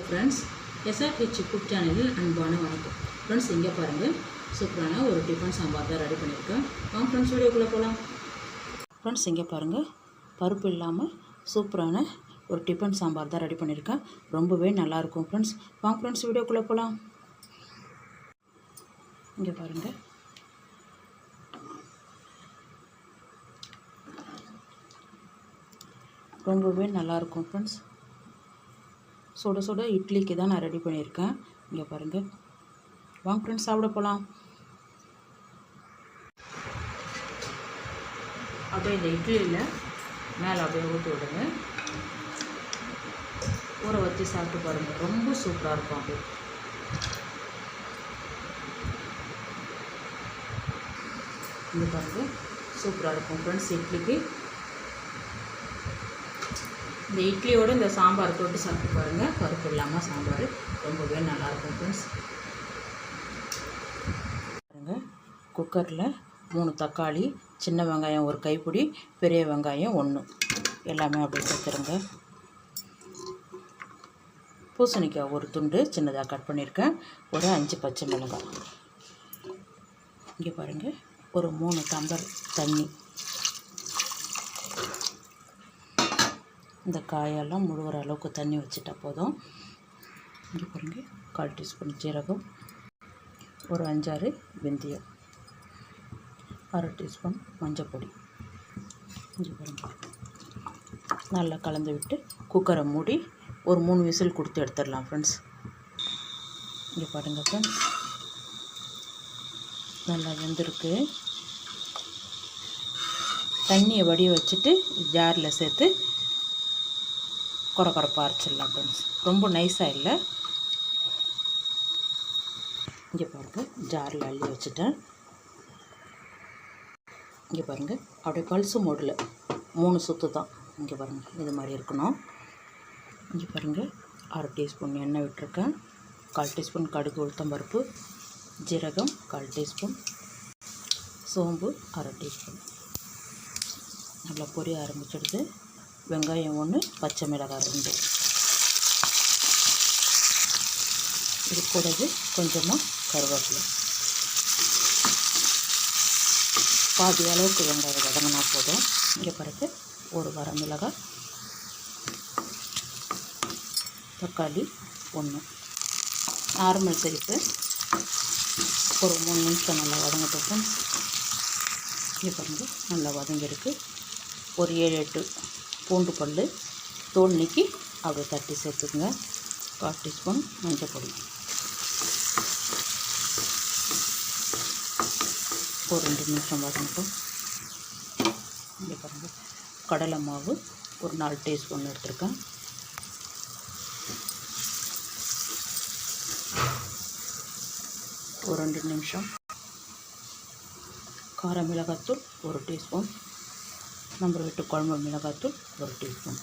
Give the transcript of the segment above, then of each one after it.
Friends, SRH cook சேனலில் அன்பான வணக்கம். ஃப்ரெண்ட்ஸ், இங்கே பாருங்கள், சூப்பரான ஒரு டிஃபன் சாம்பார் தான் ரெடி பண்ணியிருக்கேன். வாங்க ஃப்ரெண்ட்ஸ், வீடியோக்குள்ளே போகலாம். ஃப்ரெண்ட்ஸ், இங்கே பாருங்கள், பருப்பு இல்லாமல் சூப்பரான ஒரு டிஃபன் சாம்பார் தான் ரெடி பண்ணியிருக்கேன். ரொம்பவே நல்லாயிருக்கும் ஃப்ரெண்ட்ஸ். வாங்க ஃப்ரெண்ட்ஸ், வீடியோக்குள்ளே போகலாம். இங்கே பாருங்கள், ரொம்பவே நல்லாயிருக்கும் ஃப்ரெண்ட்ஸ். சுட சுட இட்லிக்கு தான் நான் ரெடி பண்ணியிருக்கேன். இங்கே பாருங்கள், வாங்க ஃப்ரெண்ட்ஸ், சாப்பிட போகலாம். அப்படியே இந்த இட்லியில் மேலே அப்படியே ஊற்றி விடுங்க. ஊற வச்சு சாப்பிட்டு பாருங்கள், ரொம்ப சூப்பராக இருக்கும். அப்படியே இங்கே பாருங்கள், சூப்பராக இருக்கும் ஃப்ரெண்ட்ஸ். இட்லிக்கு இந்த இட்லியோடு இந்த சாம்பார் போட்டு சாப்பிட்டு பாருங்கள். பருப்பு இல்லாமல் சாம்பார் ரொம்பவே நல்லாயிருக்கும் ஃப்ரெண்ட்ஸ். பாருங்கள், குக்கரில் 3 தக்காளி, சின்ன வெங்காயம் 1 கைப்பிடி, பெரிய வெங்காயம் 1 எல்லாமே அப்படியே சேர்த்துருங்க. பூசணிக்காய் 1 துண்டு சின்னதாக கட் பண்ணியிருக்கேன். ஒரு 5 பச்சை மிளகாய். இங்கே பாருங்கள், ஒரு 3 டம்ளர் தண்ணி. இந்த காயெல்லாம் முழுகிற அளவுக்கு தண்ணி வச்சுட்டா போதும். இங்கே பாருங்கள், 1/4 டீஸ்பூன் ஜீரகம், ஒரு 5-6 வெந்தயம், 1/2 டீஸ்பூன் மஞ்சள் பொடி. இங்கே பாருங்கள், நல்லா கலந்து விட்டு குக்கரை மூடி ஒரு 3 விசில் கொடுத்து எடுத்துடலாம் ஃப்ரெண்ட்ஸ். இங்கே பாருங்கள் ஃப்ரெண்ட்ஸ், நல்லா வெந்திருக்கு. தண்ணியை வடிய வச்சுட்டு ஜாரில் சேர்த்து கொரப்பாக அரைச்சிடலாம் ஃப்ரெண்ட்ஸ். ரொம்ப நைஸாக இல்லை. இங்கே பாருங்கள், ஜாரில் அள்ளி வச்சுட்டேன். இங்கே பாருங்கள், அப்படியே பல்சு மோடில் 3 சுற்று தான். இங்கே பாருங்கள், இது மாதிரி இருக்கணும். இங்கே பாருங்கள், 1/2 டீஸ்பூன் எண்ணெய் விட்டுருக்கேன். 1/4 டீஸ்பூன் கடுகு உளுத்தம்பருப்பு, ஜீரகம் 1/4 டீஸ்பூன், சோம்பு 1/2 டீஸ்பூன். நல்லா பொரிய ஆரம்பிச்சிடுது. வெங்காயம் 1, பச்சை மிளகாய் 2. இது கூடவே கொஞ்சமாக கருவேப்பிலை. பாதி அளவுக்கு வெங்காயம் வதங்கினா போதும். இங்கே பிறகு ஒரு வரமிளகாய், தக்காளி 1 நார்மல் சைஸு. ஒரு 3 நிமிஷம் நல்லா வதங்கட்டும் ஃப்ரெண்ட்ஸ். இங்கே பாருங்கள், நல்லா வதங்கிருக்கு. ஒரு 7-8 பூண்டு பல் தோல் நீக்கி அப்படியே தட்டி சேர்த்துக்குங்க. 1/4 டீஸ்பூன் மஞ்சள் பொடி, ஒரு 2 நிமிஷம் வதங்கட்டும். இங்கே பாருங்கள், கடலை மாவு ஒரு 4 டீஸ்பூன் எடுத்துருக்கேன். ஒரு 2 நிமிஷம். கார மிளகாத்தூள் 1 டீஸ்பூன், நம்பர் விட்டு குழம்பு மிளகாத்தூள் 1 டீஸ்பூன்.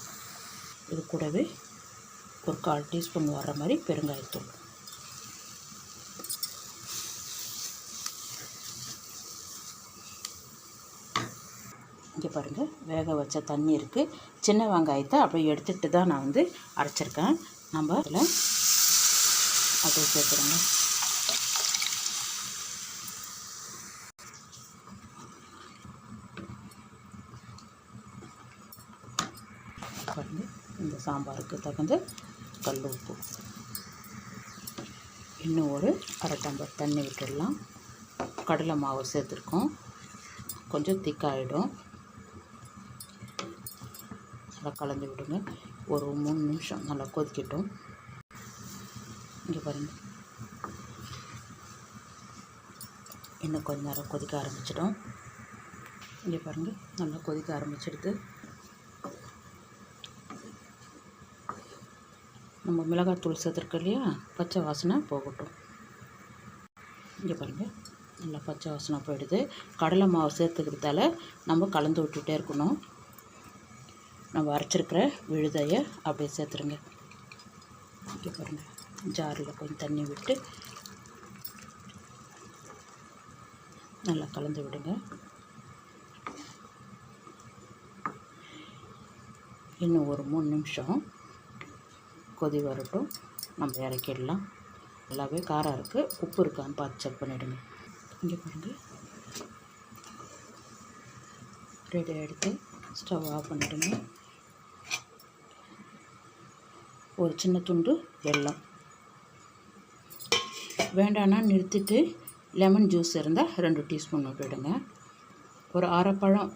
இது கூடவே ஒரு 1/4 டீஸ்பூன் வர்ற மாதிரி பெருங்காயத்தூள். இங்கே பாருங்கள், வேக வச்ச தண்ணி இருக்குது. சின்ன வெங்காயத்தை அப்படியே எடுத்துகிட்டு தான் நான் அரைச்சிருக்கேன். நம்ம அதில் அப்படியே சேர்த்துருங்க. பாருங்கள், இந்த சாம்பாருக்கு தகுந்த கல் உப்பு. இன்னும் ஒரு 1/2 டம்ளர் தண்ணி விட்டுடலாம். கடலை மாவு சேர்த்துருக்கோம், கொஞ்சம் திக்காகிடும். நல்லா கலந்து விடுங்க. ஒரு 3 நிமிஷம் நல்லா கொதிக்கட்டும். இங்கே பாருங்கள், இன்னும் கொஞ்ச நேரம் கொதிக்க ஆரம்பிச்சிடும். இங்கே பாருங்கள், நல்லா கொதிக்க ஆரம்பிச்சிடுது. நம்ம மிளகாத்தூள் சேர்த்துருக்கோம் இல்லையா, பச்சை வாசனை போகட்டும். இங்கே பாருங்கள், நல்லா பச்சை வாசனை போயிடுது. கடலை மாவு சேர்த்துக்கிறதால நம்ம கலந்து விட்டுகிட்டே இருக்கணும். நம்ம அரைச்சிருக்கிற விழுதையை அப்படியே சேர்த்துருங்க. இங்கே பாருங்கள், ஜாரில் கொஞ்சம் தண்ணி விட்டு நல்லா கலந்து விடுங்க. இன்னும் ஒரு 3 நிமிஷம் கொதி வரட்டும். நம்ம இறக்கிடலாம். நல்லாவே காரம் இருக்குது, உப்பு இருக்கான்னு பார்த்து செக் பண்ணிவிடுங்க. இங்கே பாருங்கள், ரெடி எடுத்து ஸ்டவ் ஆஃப் பண்ணிவிடுங்க. ஒரு சின்ன துண்டு வெல்லம், வேண்டான்னா நிறுத்திட்டு லெமன் ஜூஸ் இருந்தால் 2 டீஸ்பூன் விட்டுடுங்க. ஒரு அரைப்பழம்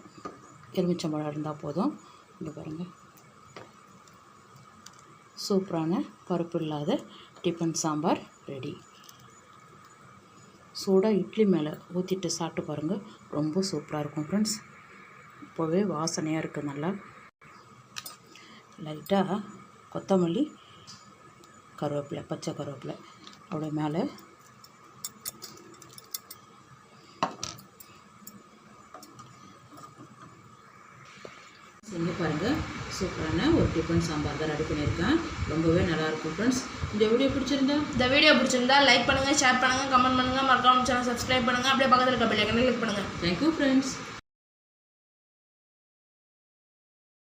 எலுமிச்சம்பழம் இருந்தால் போதும். இங்கே பாருங்கள், சூப்பரான பருப்பு இல்லாத டிஃபன் சாம்பார் ரெடி. சூடாக இட்லி மேலே ஊற்றிட்டு சாப்பிட்டு பாருங்கள், ரொம்ப சூப்பராக இருக்கும் ஃப்ரெண்ட்ஸ். இப்போவே வாசனையாக இருக்குது. நல்லா லைட்டாக கொத்தமல்லி, கருவேப்பிலை, பச்சை கருவேப்பிலை அப்படியே மேலே செஞ்சு பாருங்கள். சூப்பரான ஒரு டிஃபன் சாம்பார் தான் ரெடி பண்ணியிருக்கேன். ரொம்பவே நல்லாயிருக்கும் ஃப்ரெண்ட்ஸ். இந்த வீடியோ பிடிச்சிருந்தா லைக் பண்ணுங்கள், ஷேர் பண்ணுங்கள், கமெண்ட் பண்ணுங்கள், மறக்காம சேனல் சப்ஸ்கிரைப் பண்ணுங்கள். அப்படியே பக்கத்தில் இருக்க பெல் ஐகானை கிளிக் பண்ணுங்கள். Thank you friends.